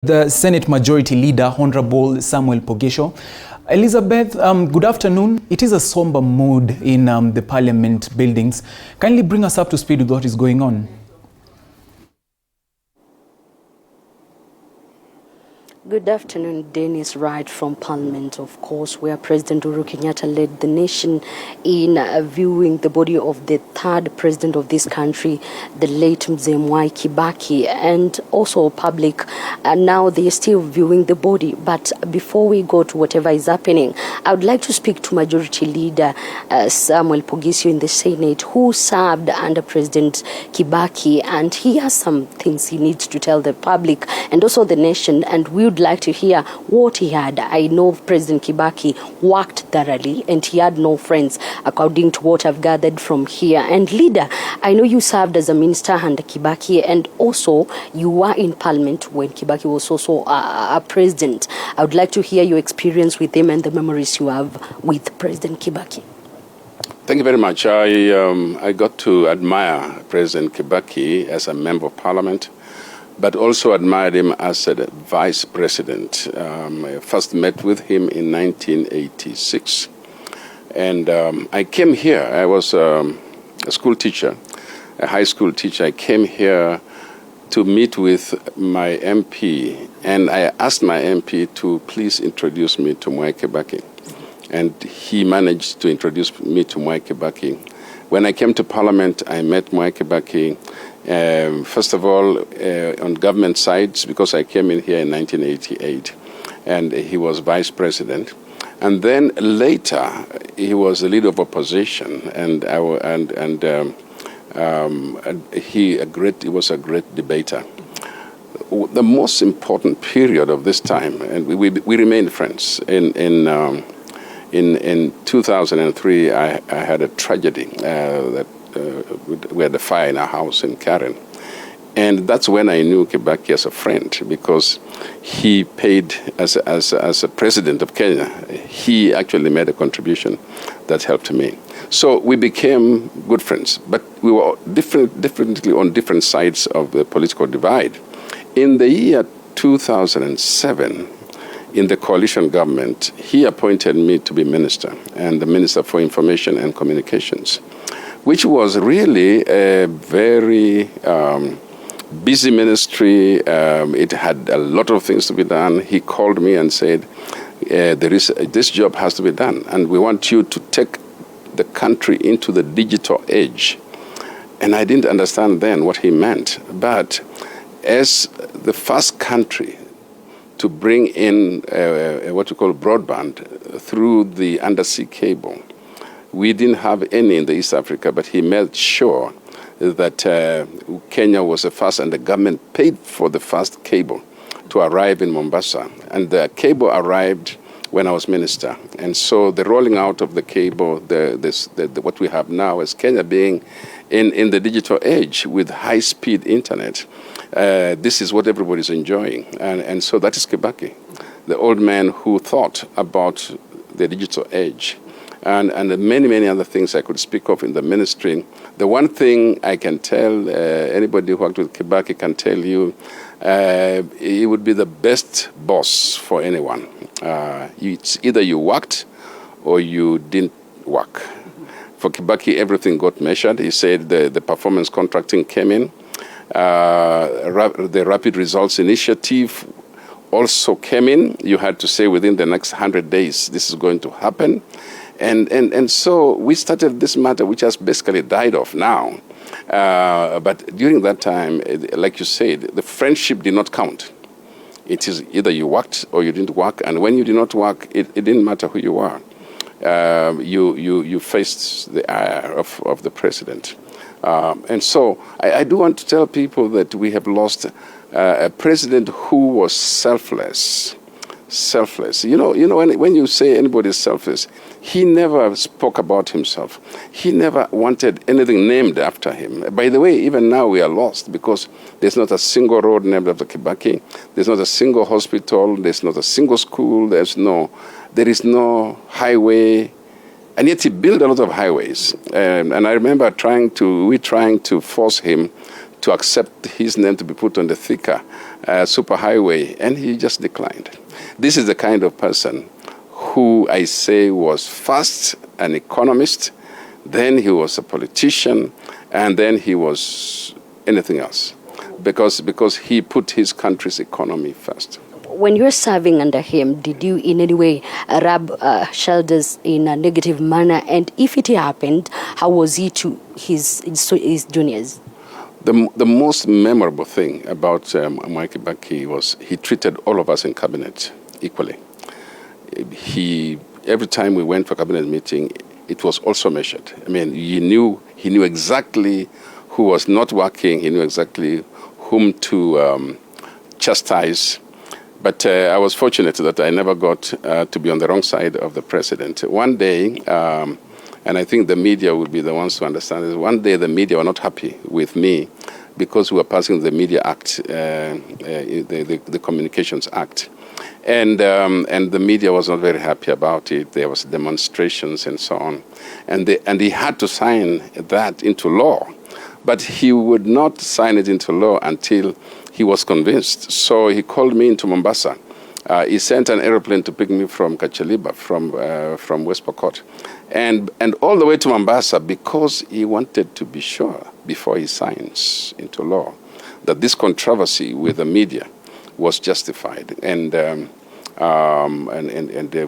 The Senate Majority Leader, Honorable Samuel Poghisio. Elizabeth, good afternoon. It is a somber mood in the Parliament buildings. Kindly bring us up to speed with what is going on. Good afternoon, Dennis. Right from Parliament, of course, where President Uhuru Kenyatta led the nation in viewing the body of the third president of this country, the late Mwai Kibaki, and also public. And now they are still viewing the body. But before we go to whatever is happening, I would like to speak to Majority Leader Samuel Poghisio in the Senate, who served under President Kibaki, and he has some things he needs to tell the public and also the nation, and we would like to hear what he had. I know President Kibaki worked thoroughly and he had no friends, according to what I've gathered from here. And Leader, I know you served as a minister under Kibaki, and also you were in Parliament when Kibaki was also a president. I would like to hear your experience with him and the memories you have with President Kibaki. Thank you very much. I got to admire President Kibaki as a member of Parliament, but also admired him as a vice president. I first met with him in 1986. And I came here, I was a school teacher, a high school teacher. I came here to meet with my MP, and I asked my MP to please introduce me to Mwai Kibaki. And he managed to introduce me to Mwai Kibaki. When I came to Parliament, I met Mwai Kibaki, first of all, on government sides, because I came in here in 1988, and he was vice president. And then later, he was the leader of opposition, and he was a great debater. The most important period of this time, and we remained friends. In 2003, I had a tragedy we had a fire in our house in Karen. And that's when I knew Kibaki as a friend, because he paid, as a president of Kenya, he actually made a contribution that helped me. So we became good friends, but we were differently on different sides of the political divide. In the year 2007, in the coalition government, he appointed me to be minister, and the Minister for Information and Communications, which was really a very busy ministry. It had a lot of things to be done. He called me and said, this job has to be done, and we want you to take the country into the digital age. And I didn't understand then what he meant. But as the first country to bring in what we call broadband through the undersea cable, we didn't have any in the East Africa, but he made sure that Kenya was the first, and the government paid for the first cable to arrive in Mombasa. And the cable arrived when I was minister. And so the rolling out of the cable, what we have now as Kenya being in the digital age with high-speed internet, this is what everybody's enjoying. And so that is Kibaki, the old man who thought about the digital age. And many, many other things I could speak of in the ministry. The one thing I can tell, anybody who worked with Kibaki can tell you, he would be the best boss for anyone. It's either you worked or you didn't work. For Kibaki, everything got measured. He said the performance contracting came in. The Rapid Results Initiative also came in. You had to say within the next 100 days, this is going to happen. And so we started this matter, which has basically died off now. But during that time, like you said, the friendship did not count. It is either you worked or you didn't work. And when you did not work, it didn't matter who you were. You faced the ire of the president. And so I do want to tell people that we have lost a president who was selfless. Selfless. You know, when you say anybody is selfless, he never spoke about himself. He never wanted anything named after him. By the way, even now we are lost because there's not a single road named after Kibaki. There's not a single hospital. There's not a single school. There is no highway. And yet he built a lot of highways. And I remember trying to force him to accept his name to be put on the Thika Super Highway, and he just declined. This is the kind of person who I say was first an economist, then he was a politician, and then he was anything else, because he put his country's economy first. When you're serving under him, did you in any way rub shoulders in a negative manner? And if it happened, how was he to his juniors? The most memorable thing about Mwai Kibaki was he treated all of us in cabinet equally. Every time we went for cabinet meeting, it was also measured. I mean, he knew exactly who was not working. He knew exactly whom to chastise. But I was fortunate that I never got to be on the wrong side of the president. One day, and I think the media would be the ones to understand this, one day the media were not happy with me because we were passing the Media Act, the Communications Act. And the media was not very happy about it. There was demonstrations and so on. And he had to sign that into law. But he would not sign it into law until he was convinced. So he called me into Mombasa. He sent an aeroplane to pick me from Kachaliba, from West Pokot, and all the way to Mombasa, because he wanted to be sure before he signs into law that this controversy with the media was justified. And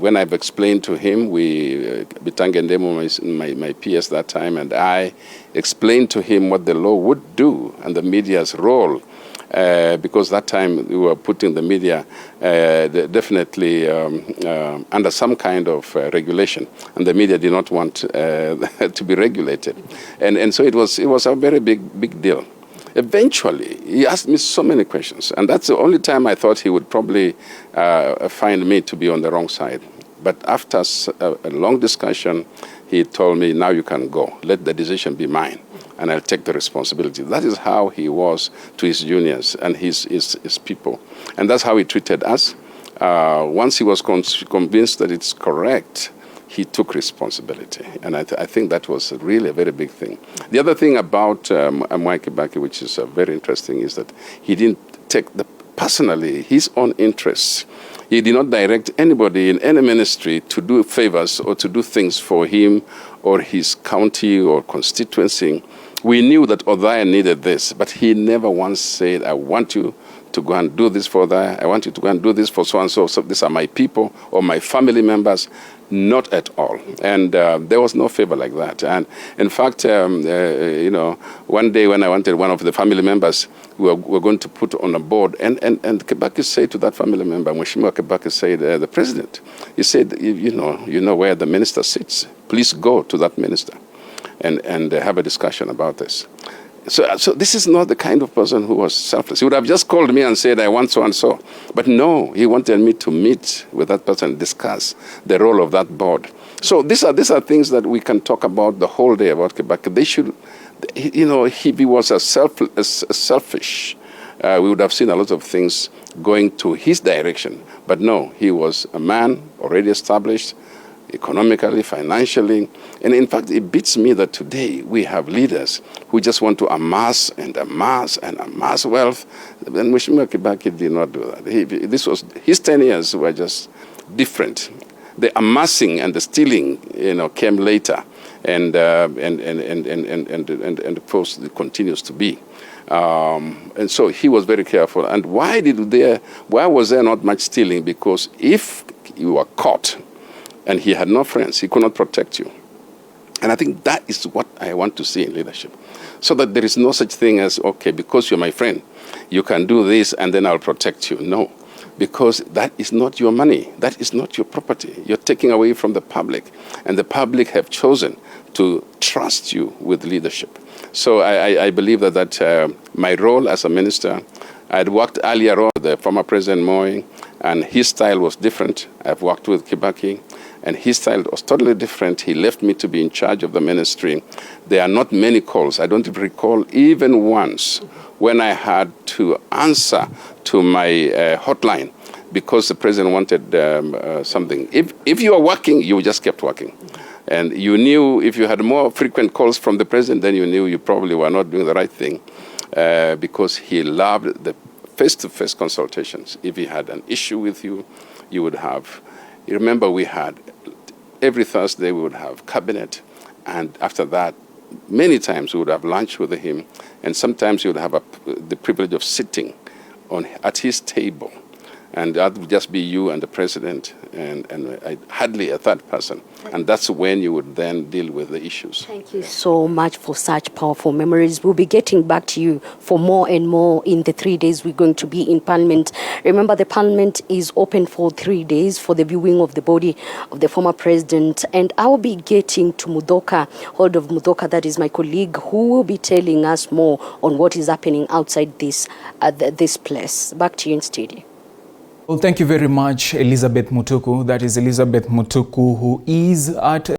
when I've explained to him, Bitange Ndemo, my PS that time, and I explained to him what the law would do and the media's role, because that time we were putting the media definitely under some kind of regulation, and the media did not want to be regulated, and so it was a very big deal. Eventually, he asked me so many questions, and that's the only time I thought he would probably find me to be on the wrong side. But after a long discussion, he told me, now you can go. Let the decision be mine, and I'll take the responsibility. That is how he was to his juniors and his people. And that's how he treated us. Once he was convinced that it's correct, he took responsibility. And I think that was really a very big thing. The other thing about Mwai Kibaki, which is very interesting, is that he didn't take personally his own interests. He did not direct anybody in any ministry to do favors or to do things for him or his county or constituency. We knew that Othaya needed this, but he never once said, I want you to go and do this for Othaya. I want you to go and do this for so-and-so. So these are my people or my family members. Not at all. And there was no favor like that. And in fact, one day when I wanted one of the family members, we were going to put on a board, and Kibaki said to that family member, Mheshimiwa Kibaki said, the president, he said, you know where the minister sits. Please go to that minister and have a discussion about this. So this is not the kind of person who was selfless. He would have just called me and said, I want so and so. But no, he wanted me to meet with that person and discuss the role of that board. So these are things that we can talk about the whole day about Kibaki. They should, if he was selfish, we would have seen a lot of things going to his direction. But no, he was a man already established, economically, financially. And in fact, it beats me that today we have leaders who just want to amass and amass and amass wealth. And Mheshimiwa Kibaki did not do that. His 10 years were just different. The amassing and the stealing, came later, and of course it continues to be. And so he was very careful. And why was there not much stealing? Because if you were caught and he had no friends, he could not protect you. And I think that is what I want to see in leadership. So that there is no such thing as, okay, because you're my friend, you can do this and then I'll protect you. No, because that is not your money. That is not your property. You're taking away from the public. And the public have chosen to trust you with leadership. So I believe that my role as a minister, I'd worked earlier on with the former President Mwai, and his style was different. I've worked with Kibaki, and his style was totally different. He left me to be in charge of the ministry. There are not many calls. I don't recall even once when I had to answer to my hotline because the president wanted something. If you are working, you just kept working. And you knew if you had more frequent calls from the president, then you knew you probably were not doing the right thing. because he loved the face-to-face consultations. If he had an issue with you, you would have, you remember we had, every Thursday we would have cabinet, and after that, many times we would have lunch with him, and sometimes you would have the privilege of sitting at his table. And that would just be you and the president and hardly a third person. And that's when you would then deal with the issues. Thank you so much for such powerful memories. We'll be getting back to you for more and more in the 3 days we're going to be in Parliament. Remember, the Parliament is open for 3 days for the viewing of the body of the former president. And I'll be getting to hold of Mudoka, that is my colleague, who will be telling us more on what is happening outside this place. Back to you in studio. Well, thank you very much, Elizabeth Mutuku. That is Elizabeth Mutuku, who is at